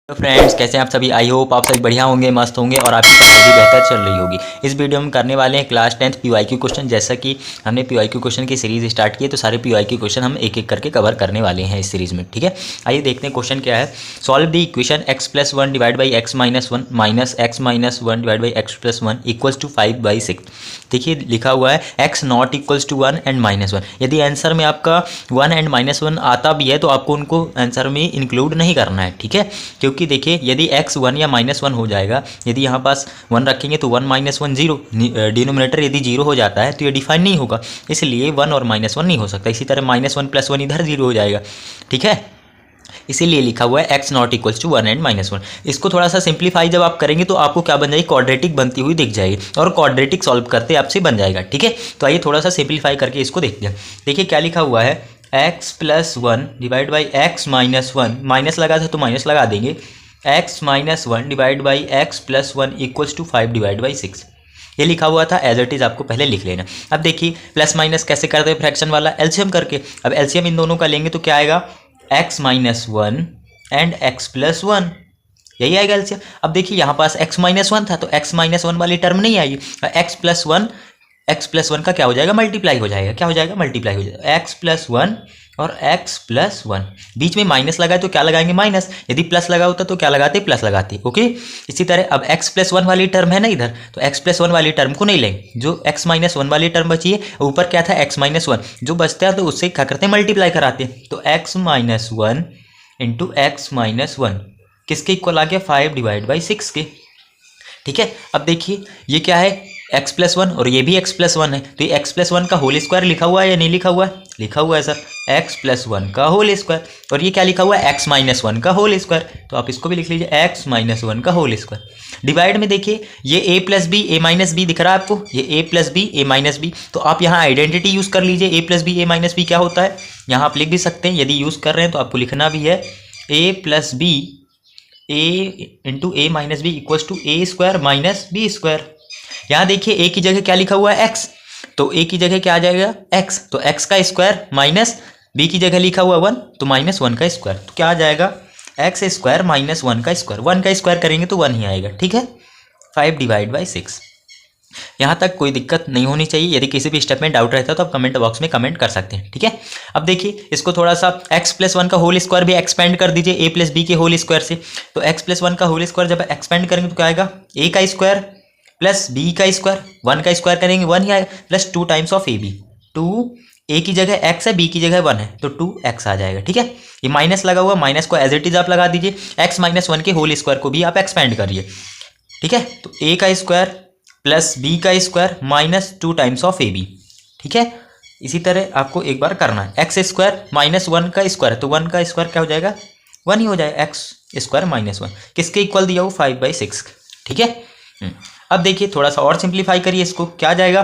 तो फ्रेंड्स, कैसे हैं आप सभी। आई होप आप सभी बढ़िया होंगे, मस्त होंगे और आपकी पढ़ाई भी बेहतर चल रही होगी। इस वीडियो में करने वाले हैं क्लास 10th पीवाईक्यू क्वेश्चन। जैसा कि हमने पीवाईक्यू क्वेश्चन की सीरीज स्टार्ट की है, तो सारे पीवाईक्यू क्वेश्चन हम एक एक करके कवर करने वाले हैं इस सीरीज में। ठीक है, आइए देखते हैं क्वेश्चन क्या है। Solve the equation x+1 divide by x minus one minus x minus one divide by x+1 equals to 5/6। देखिए लिखा हुआ है x not equals to 1 and -1। यदि आंसर में आपका 1 एंड -1 आता भी है तो आपको उनको आंसर में इंक्लूड नहीं करना है। ठीक है, क्योंकि देखिए यदि x 1 या -1 हो जाएगा, यदि यहाँ पास 1 रखेंगे तो 1 - 1 0, डिनोमिनेटर यदि 0 हो जाता है तो ये डिफाइन नहीं होगा, इसलिए 1 और -1 नहीं हो सकता। इसी तरह -1 + 1 इधर 0 हो जाएगा। ठीक है, इसीलिए लिखा हुआ है x not equals to 1 and -1। इसको थोड़ा सा सिंप्लीफाई जब आप करेंगे तो आपको क्या बन जाएगी, क्वाड्रेटिक बनती हुई दिख जाएगी और क्वाड्रेटिक सॉल्व करते आपसे बन जाएगा। ठीक है, तो आइए थोड़ा सा सिंप्लीफाई करके इसको देखते हैं। देखिए क्या लिखा हुआ है, x+1 divide by x -1, minus लगा था तो माइनस लगा देंगे, x -1 divide by x+1 equals to 5/6। ये लिखा हुआ था, एज इट इज़ आपको पहले लिख लेना। अब देखिए प्लस माइनस कैसे करते हैं, फ्रैक्शन वाला एलसीएम करके। अब एलसीएम इन दोनों का लेंगे तो क्या आएगा, x -1 एंड x+1, यही आएगा एलसीएम। अब देखिए यहाँ पास x -1 था तो x -1 वाली टर्म नहीं आएगी, x+1 का क्या हो जाएगा, मल्टीप्लाई हो जाएगा। क्या हो जाएगा, मल्टीप्लाई हो जाएगा। x+1 और x+1, बीच में माइनस लगा है तो क्या लगाएंगे, माइनस। यदि प्लस लगा होता तो क्या लगाते, प्लस लगाते। ओके, इसी तरह अब x+1 वाली टर्म है ना इधर, तो x+1 वाली टर्म को नहीं लेंगे, जो x -1 वाली टर्म बची है, ऊपर क्या था x -1, जो बचता है तो उससे क्या करते हैं, मल्टीप्लाई कराते हैं। तो x -1 इंटू x -1 किसके इक्वल आ गया, 5/6 के। ठीक है, अब देखिए ये क्या है, x+1 और ये भी x+1 है, तो ये x+1 का होल स्क्वायर लिखा हुआ है या नहीं लिखा हुआ है, लिखा हुआ है सर, x+1 का होल स्क्वायर। और ये क्या लिखा हुआ है, x -1 का होल स्क्वायर, तो आप इसको भी लिख लीजिए, x -1 का होल स्क्वायर। डिवाइड में देखिए ये a + b a - b दिख रहा है आपको, ये a + b a - b, तो आप यहाँ आइडेंटिटी यूज़ कर लीजिए, a + b a - b क्या होता है, यहाँ आप लिख भी सकते हैं। यदि यूज़ कर रहे हैं तो आपको लिखना भी है a + b a into a - b equals to a² - b²। यहाँ देखिए a की जगह क्या लिखा हुआ है, x, तो a की जगह क्या आ जाएगा, x, तो x का स्क्वायर माइनस b की जगह लिखा हुआ 1, तो -1 का स्क्वायर, तो क्या आ जाएगा, x² - 1 का स्क्वायर। 1 का स्क्वायर करेंगे तो 1 ही आएगा। ठीक है, 5/6। यहाँ तक कोई दिक्कत नहीं होनी चाहिए। यदि किसी भी स्टेप में डाउट रहता है तो आप कमेंट बॉक्स में कमेंट कर सकते हैं। ठीक है, अब देखिए इसको थोड़ा सा x+1 का होल स्क्वायर भी एक्सपेंड कर दीजिए a + b के होल स्क्वायर से। तो x+1 का होल स्क्वायर जब एक्सपेंड करेंगे तो क्या आएगा, a का स्क्वायर प्लस b का स्क्वायर, 1 का स्क्वायर करेंगे 1 ही आएगा, plus 2 times of ab। 2 a की जगह x है, b की जगह 1 है, तो 2x आ जाएगा। ठीक है, ये माइनस लगा हुआ, माइनस को एज इट इज आप लगा दीजिए, x -1 के होल स्क्वायर को भी आप एक्सपेंड करिए। ठीक है, तो a का स्क्वायर प्लस b का square minus 2 times of ab। ठीक है, इसी तरह आपको एक बार करना है, x² -1 का स्क्वायर है तो 1 का स्क्वायर क्या हो जाएगा, 1 ही हो जाएगा, x² -1 किसके इक्वल दिया हो, 5/6। ठीक है, अब देखिए थोड़ा सा और सिंप्लीफाई करिए इसको, क्या आ जाएगा,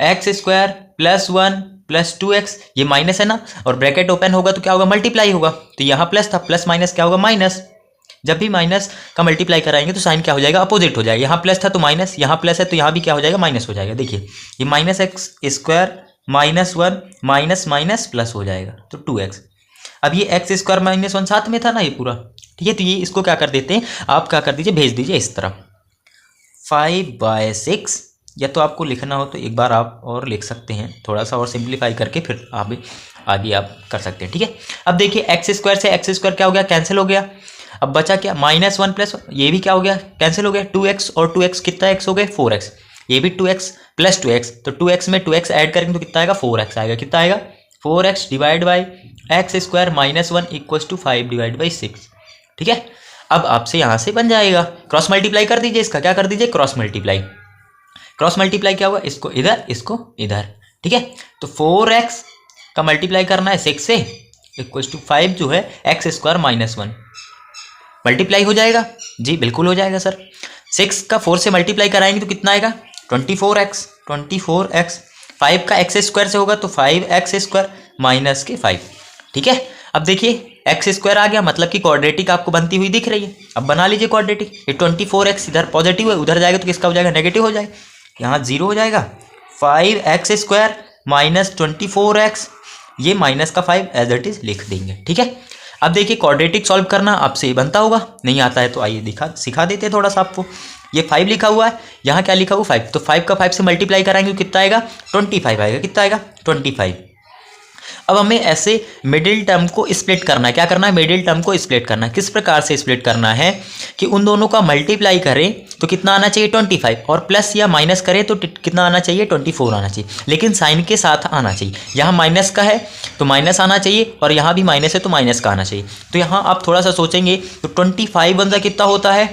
x² + 1 + 2x, ये माइनस है ना, और ब्रैकेट ओपन होगा तो क्या होगा, मल्टीप्लाई होगा, तो यहाँ प्लस था, प्लस माइनस क्या होगा, माइनस। जब भी माइनस का मल्टीप्लाई कराएंगे तो साइन क्या हो जाएगा, अपोजिट हो जाएगा। यहाँ प्लस था तो माइनस, यहाँ प्लस है तो यहाँ भी क्या हो जाएगा, माइनस हो जाएगा। देखिए ये -x² -1 माइनस माइनस प्लस हो जाएगा तो 2x। अब ये x² -1 साथ में था ना ये पूरा। ठीक है, तो ये इसको क्या कर देते हैं, आप क्या कर दीजिए, भेज दीजिए इस तरफ 5/6, या तो आपको लिखना हो तो एक बार आप और लिख सकते हैं, थोड़ा सा और सिंप्लीफाई करके फिर आप आगे आप कर सकते हैं। ठीक है, अब देखिए x² से x² क्या हो गया, कैंसिल हो गया। अब बचा क्या, -1 प्लस ये भी क्या हो गया, कैंसिल हो गया, 2x और 2x कितना x हो गए, 4x, ये भी 2x + 2x, तो 2x में 2x ऐड करेंगे तो कितना आएगा, 4x आएगा। कितना आएगा, 4x divide by x² -1 equals to 5/6। ठीक है, अब आपसे यहाँ से बन जाएगा, क्रॉस मल्टीप्लाई कर दीजिए इसका, क्या कर दीजिए, क्रॉस मल्टीप्लाई। क्रॉस मल्टीप्लाई क्या हुआ, इसको इधर इसको इधर। ठीक है, तो 4x का मल्टीप्लाई करना है 6 से, इक्वल्स टू 5 जो है x² -1 मल्टीप्लाई हो जाएगा। जी बिल्कुल हो जाएगा सर, 6 का 4 से मल्टीप्लाई कराएंगे तो कितना आएगा, 24x। 5 का x² से होगा तो 5x² माइनस के 5। ठीक है, अब देखिए x² आ गया, मतलब कि क्वाड्रेटिक आपको बनती हुई दिख रही है। अब बना लीजिए क्वाड्रेटिक, ये 24x इधर पॉजिटिव है, उधर जाएगा तो किसका हो जाएगा, नेगेटिव हो जाएगा, यहाँ 0 हो जाएगा। 5x² - 24x, ये माइनस का 5 एज इट इज लिख देंगे। ठीक है, अब देखिए क्वाड्रेटिक सॉल्व करना आपसे बनता होगा, नहीं आता है तो आइए सिखा देते हैं थोड़ा सा आपको। ये 5 लिखा हुआ है, यहाँ क्या लिखा हुआ 5, तो 5 का 5 से मल्टीप्लाई कराएंगे तो कितना आएगा 25 आएगा। कितना आएगा 25। अब हमें ऐसे मिडिल टर्म को स्प्लिट करना है। क्या करना है, मिडिल टर्म को स्प्लिट करना है। किस प्रकार से स्प्लिट करना है कि उन दोनों का मल्टीप्लाई करें तो कितना आना चाहिए 25, और प्लस या माइनस करें तो कितना आना चाहिए 24 आना चाहिए, लेकिन साइन के साथ आना चाहिए। यहाँ माइनस का है तो माइनस आना चाहिए, और यहाँ भी माइनस है तो माइनस का आना चाहिए। तो यहाँ आप थोड़ा सा सोचेंगे तो 25 बन जाए कितना होता है,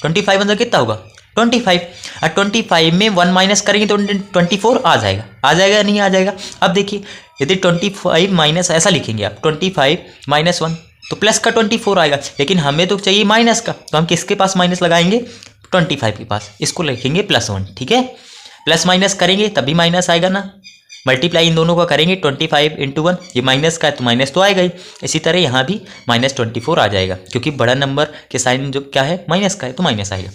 25 बन जाए कितना होगा 25, और 25 में 1 माइनस करेंगे तो 24 आ जाएगा या नहीं आ जाएगा। अब देखिए यदि 25 माइनस ऐसा लिखेंगे आप 25 माइनस 1 तो प्लस का 24 आएगा, लेकिन हमें तो चाहिए माइनस का, तो हम किसके पास माइनस लगाएंगे 25 के पास, इसको लिखेंगे +1। ठीक है, प्लस माइनस करेंगे तभी माइनस आएगा ना, मल्टीप्लाई इन दोनों का करेंगे 25 × 1, ये माइनस का है तो माइनस तो आएगा ही। इसी तरह यहाँ भी -24 आ जाएगा, क्योंकि बड़ा नंबर के साइन जो क्या है माइनस का है तो माइनस आएगा।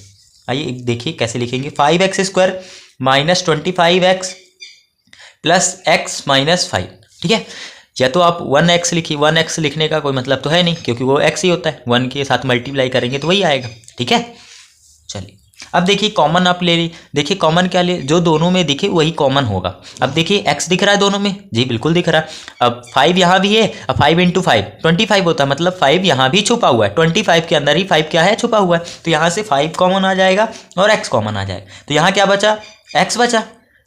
आइए देखिए कैसे लिखेंगे, 5x² - 25x + x - 5। ठीक है, या तो आप 1x लिखिए, 1x लिखने का कोई मतलब तो है नहीं, क्योंकि वो x ही होता है, 1 के साथ मल्टीप्लाई करेंगे तो वही आएगा। ठीक है, चलिए अब देखिए कॉमन आप ले ली, देखिए कॉमन क्या ले, जो दोनों में दिखे वही कॉमन होगा। अब देखिए x दिख रहा है दोनों में, जी बिल्कुल दिख रहा है। अब 5 यहाँ भी है, अब 5 × 5 25 होता है, मतलब 5 यहाँ भी छुपा हुआ है, 25 के अंदर ही 5 क्या है छुपा हुआ है, तो यहाँ से 5 कॉमन आ जाएगा और x कॉमन आ जाएगा। तो यहाँ क्या बचा, x बचा,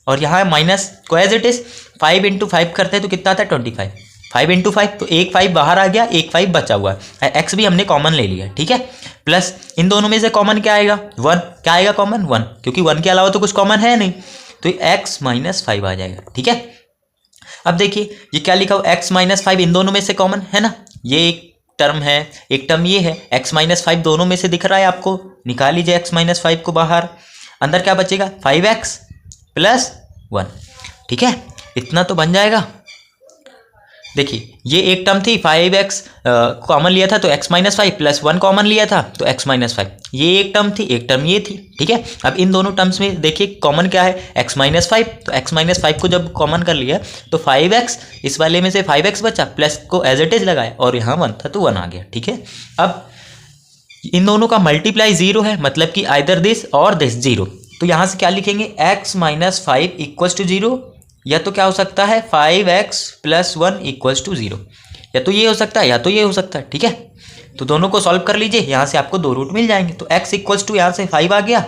और यहाँ माइनस को एज इट इज 5 × 5 करते हैं तो कितना आता है 25, 5 × 5 तो एक 5 बाहर आ गया, एक 5 बचा हुआ है, x भी हमने कॉमन ले लिया। ठीक है, प्लस इन दोनों में से कॉमन क्या आएगा 1, क्या आएगा कॉमन 1, क्योंकि 1 के अलावा तो कुछ कॉमन है नहीं, तो x - 5 आ जाएगा। ठीक है, अब देखिए ये क्या लिखा हुआ x - 5 इन दोनों में से कॉमन है ना, ये एक टर्म है, एक टर्म ये है, x - 5 दोनों में से दिख रहा है आपको, निकाल लीजिए x - 5 को बाहर, अंदर क्या बचेगा 5x + 1। ठीक है, इतना तो बन जाएगा। देखिए ये एक टर्म थी 5x कॉमन लिया था तो x - 5 + 1 कॉमन लिया था तो x - 5, ये एक टर्म थी, एक टर्म ये थी। ठीक है, अब इन दोनों टर्म्स में देखिए कॉमन क्या है x - 5, तो x - 5 को जब कॉमन कर लिया तो 5x, इस वाले में से 5x बचा, प्लस को एज इट इज लगाया और यहाँ 1 था तो 1 आ गया। ठीक है, अब इन दोनों का मल्टीप्लाई 0 है, मतलब कि आइदर दिस और दिस 0, तो यहाँ से क्या लिखेंगे x - 5 = 0, या तो क्या हो सकता है 5x + 1 = 0, या तो ये हो सकता है या तो ये हो सकता है। ठीक है, तो दोनों को सॉल्व कर लीजिए, यहाँ से आपको 2 रूट मिल जाएंगे। तो x = यहाँ से 5 आ गया,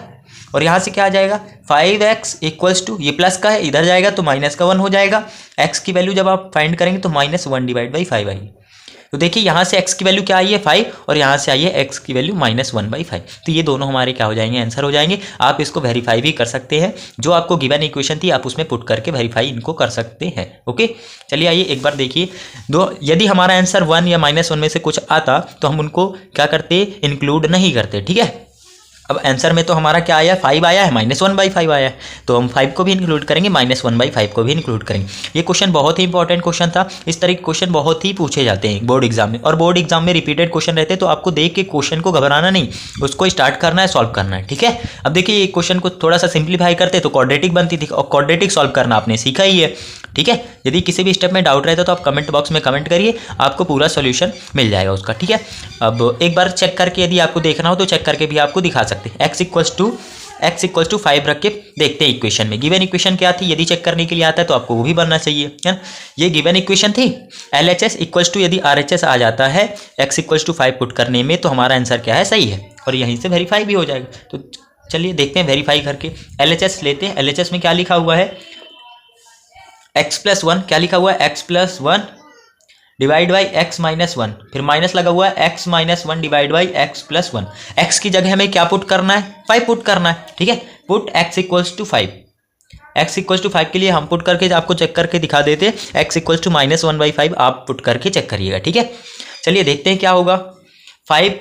और यहाँ से क्या आ जाएगा 5x = ये प्लस का है, इधर जाएगा तो माइनस का 1 हो जाएगा। x की वैल्यू जब आप फाइंड करेंगे तो -1/5 आएगी। तो देखिए यहाँ से x की वैल्यू क्या आई है 5, और यहाँ से आई है x की वैल्यू -1/5, तो ये दोनों हमारे क्या हो जाएंगे आंसर हो जाएंगे। आप इसको वेरीफाई भी कर सकते हैं, जो आपको गिवन इक्वेशन थी आप उसमें पुट करके वेरीफाई इनको कर सकते हैं। ओके, चलिए आइए एक बार देखिए यदि हमारा आंसर 1 या -1 में से कुछ आता तो हम उनको क्या करते, इंक्लूड नहीं करते। ठीक है, अब आंसर में तो हमारा क्या आया 5 आया है, -1/5 आया है, तो हम 5 को भी इंक्लूड करेंगे, -1/5 को भी इंक्लूड करेंगे। ये क्वेश्चन बहुत ही इंपॉर्टेंट क्वेश्चन था, इस तरह के क्वेश्चन बहुत ही पूछे जाते हैं बोर्ड एग्जाम में, और बोर्ड एग्जाम में रिपीटेड क्वेश्चन रहते हैं, तो आपको देख के क्वेश्चन को घबराना नहीं, उसको स्टार्ट करना है, सॉल्व करना है। ठीक है, अब देखिए ये क्वेश्चन को थोड़ा सा सिंप्लीफाई करते तो क्वाड्रेटिक बनती थी, और क्वाड्रेटिक सॉल्व करना आपने सीखा ही है। ठीक है, यदि किसी भी स्टेप में डाउट रहता तो आप कमेंट बॉक्स में कमेंट करिए, आपको पूरा सॉल्यूशन मिल जाएगा उसका। ठीक है, अब एक बार चेक करके यदि आपको देखना हो तो चेक करके भी आपको दिखा सकते हैं। x = 5 रख के देखते हैं इक्वेशन में, गिवन इक्वेशन क्या थी, यदि चेक करने के लिए आता है तो आपको वो भी बनना चाहिए, है ना। ये गिवन इक्वेशन थी, LHS = यदि RHS आ जाता है x = 5 पुट करने में तो हमारा आंसर क्या है सही है, और यहीं से वेरीफाई भी हो जाएगा। तो चलिए देखते हैं वेरीफाई करके, LHS लेते हैं। LHS में क्या लिखा हुआ है x + 1, क्या लिखा हुआ है x + 1 डिवाइड बाई x - 1, फिर माइनस लगा हुआ है x - 1 divide by x + 1। x की जगह हमें क्या पुट करना है 5 पुट करना है। ठीक है, पुट x = 5, x = 5 के लिए हम पुट करके आपको चेक करके दिखा देते हैं, x = -1/5 आप पुट करके चेक करिएगा। ठीक है, चलिए देखते हैं क्या होगा, 5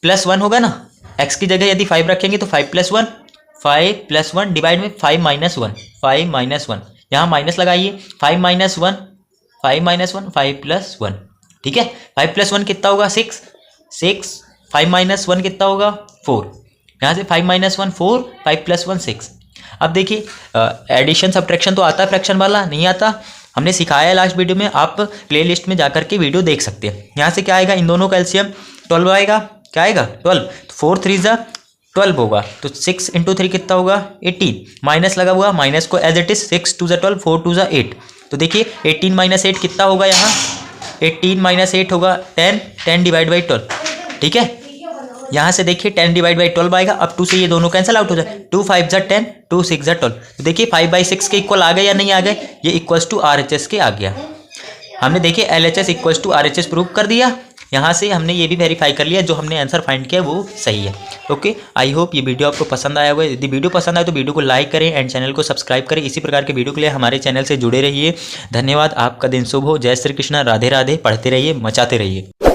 + 1 होगा ना, x की जगह यदि 5 रखेंगे तो 5 + 1 डिवाइड में 5 - 1, यहाँ माइनस लगाइए, 5 - 1 5 + 1। ठीक है, 5 + 1 कितना होगा 6, 5 - 1 कितना होगा 4, यहाँ से 5 - 1 4, 5 + 1 6। अब देखिए एडिशन सब्ट्रैक्शन तो आता है फ्रैक्शन वाला, नहीं आता, हमने सिखाया है लास्ट वीडियो में, आप प्लेलिस्ट में जाकर के वीडियो देख सकते हैं। यहाँ से क्या आएगा, इन दोनों का एलसीएम 12 आएगा, क्या आएगा 12, 4 3 जा 12 होगा, तो 6 × 3 कितना होगा 18, माइनस लगा हुआ, माइनस को एज इट इज 6 2 जा 12, 4 2 जा 8, तो देखिए 18 - 8 कितना होगा यहाँ, 18 - 8 होगा 10, 10 डिवाइड बाई 12, ठीक है। यहाँ से देखिए 10 डिवाइड बाई 12 आएगा, अब 2 से ये दोनों कैंसिल आउट हो जाए, 2 5 जा 10, 2 6 जा 12, तो देखिए 5/6 के इक्वल आ गए या नहीं आ गए, ये इक्वल्स टू RHS के आ गया। हमने देखिए LHS equals to RHS prove कर दिया। यहाँ से हमने ये भी वेरीफाई कर लिया, जो हमने आंसर फाइंड किया वो सही है। ओके, आई होप ये वीडियो आपको पसंद आया होगा। यदि वीडियो पसंद आए तो वीडियो को लाइक करें एंड चैनल को सब्सक्राइब करें। इसी प्रकार के वीडियो के लिए हमारे चैनल से जुड़े रहिए। धन्यवाद, आपका दिन शुभ हो। जय श्री कृष्णा, राधे राधे। पढ़ते रहिए, मचाते रहिए।